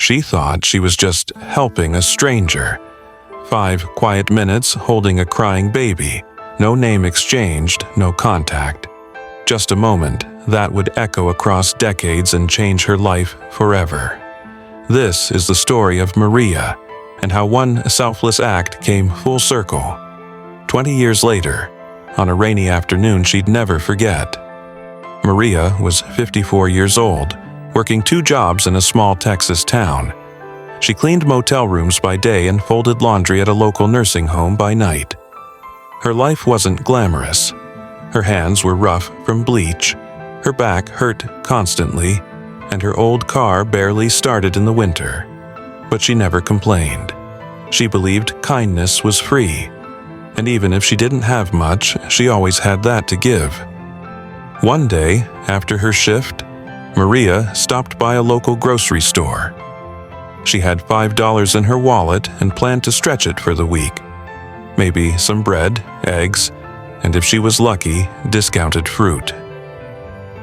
She thought she was just helping a stranger. 5 quiet minutes holding a crying baby. No name exchanged, no contact. Just a moment that would echo across decades and change her life forever. This is the story of Maria, and how one selfless act came full circle. 20 years later, on a rainy afternoon she'd never forget. Maria was 54 years old, working 2 jobs in a small Texas town. She cleaned motel rooms by day and folded laundry at a local nursing home by night. Her life wasn't glamorous. Her hands were rough from bleach, her back hurt constantly, and her old car barely started in the winter. But she never complained. She believed kindness was free, and even if she didn't have much, she always had that to give. One day, after her shift, Maria stopped by a local grocery store. She had $5 in her wallet and planned to stretch it for the week. Maybe some bread, eggs, and if she was lucky, discounted fruit.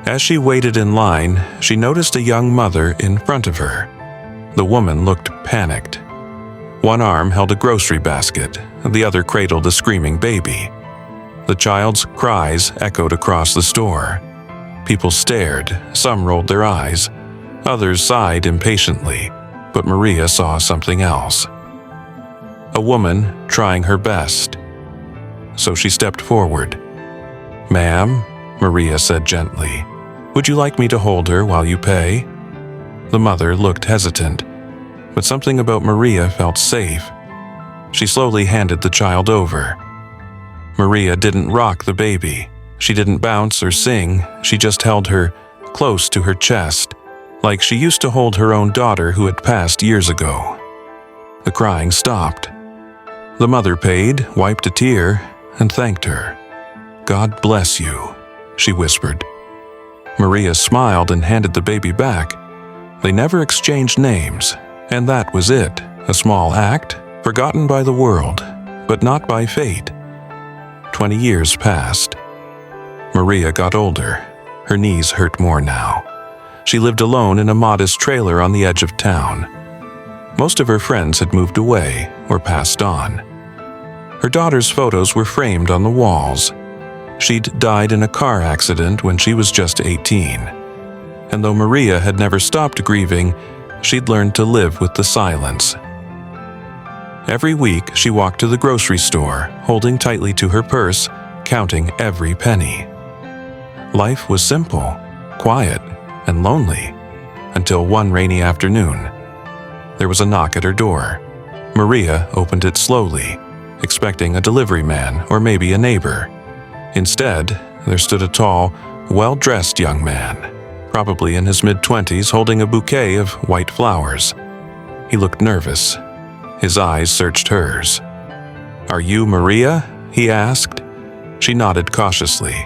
As she waited in line, she noticed a young mother in front of her. The woman looked panicked. One arm held a grocery basket, the other cradled a screaming baby. The child's cries echoed across the store. People stared, some rolled their eyes, others sighed impatiently, but Maria saw something else. A woman trying her best. So she stepped forward. "Ma'am," Maria said gently, "would you like me to hold her while you pay?" The mother looked hesitant, but something about Maria felt safe. She slowly handed the child over. Maria didn't rock the baby. She didn't bounce or sing, she just held her close to her chest, like she used to hold her own daughter who had passed years ago. The crying stopped. The mother paid, wiped a tear, and thanked her. "God bless you," she whispered. Maria smiled and handed the baby back. They never exchanged names, and that was it, a small act, forgotten by the world, but not by fate. 20 years passed. Maria got older. Her knees hurt more now. She lived alone in a modest trailer on the edge of town. Most of her friends had moved away or passed on. Her daughter's photos were framed on the walls. She'd died in a car accident when she was just 18. And though Maria had never stopped grieving, she'd learned to live with the silence. Every week, she walked to the grocery store, holding tightly to her purse, counting every penny. Life was simple, quiet, and lonely, until one rainy afternoon. There was a knock at her door. Maria opened it slowly, expecting a delivery man or maybe a neighbor. Instead, there stood a tall, well-dressed young man, probably in his mid-20s, holding a bouquet of white flowers. He looked nervous. His eyes searched hers. "Are you Maria?" he asked. She nodded cautiously.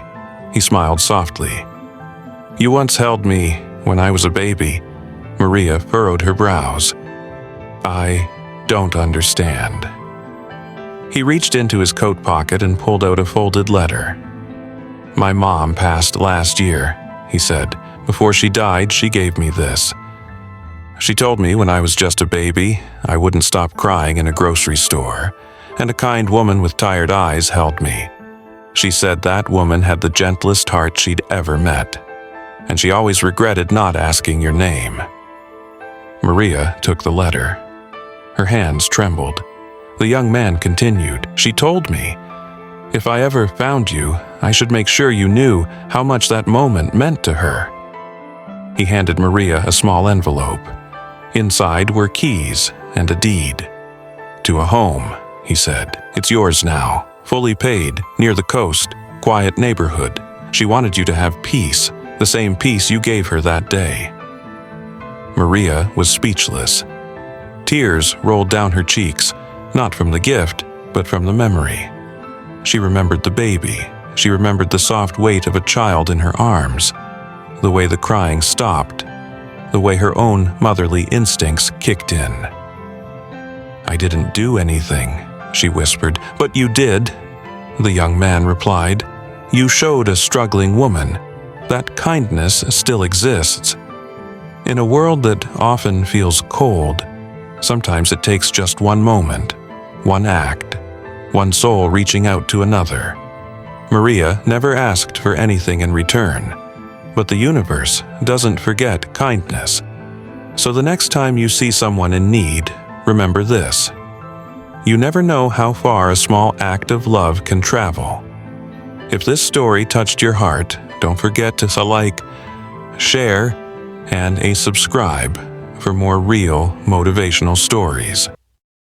He smiled softly. "You once held me when I was a baby." Maria furrowed her brows. "I don't understand." He reached into his coat pocket and pulled out a folded letter. "My mom passed last year," he said. "Before she died, she gave me this. She told me when I was just a baby, I wouldn't stop crying in a grocery store, and a kind woman with tired eyes held me. She said that woman had the gentlest heart she'd ever met, and she always regretted not asking your name." Maria took the letter. Her hands trembled. The young man continued, "She told me, if I ever found you, I should make sure you knew how much that moment meant to her." He handed Maria a small envelope. Inside were keys and a deed. "To a home," he said. "It's yours now, fully paid, near the coast, quiet neighborhood. She wanted you to have peace, the same peace you gave her that day." Maria was speechless. Tears rolled down her cheeks, not from the gift, but from the memory. She remembered the baby. She remembered the soft weight of a child in her arms, the way the crying stopped, the way her own motherly instincts kicked in. "I didn't do anything," she whispered. "But you did," the young man replied. "You showed a struggling woman. That kindness still exists. In a world that often feels cold, sometimes it takes just one moment, one act, one soul reaching out to another. Maria never asked for anything in return, but the universe doesn't forget kindness. So the next time you see someone in need, remember this. You never know how far a small act of love can travel. If this story touched your heart, don't forget to like, share, and subscribe for more real motivational stories.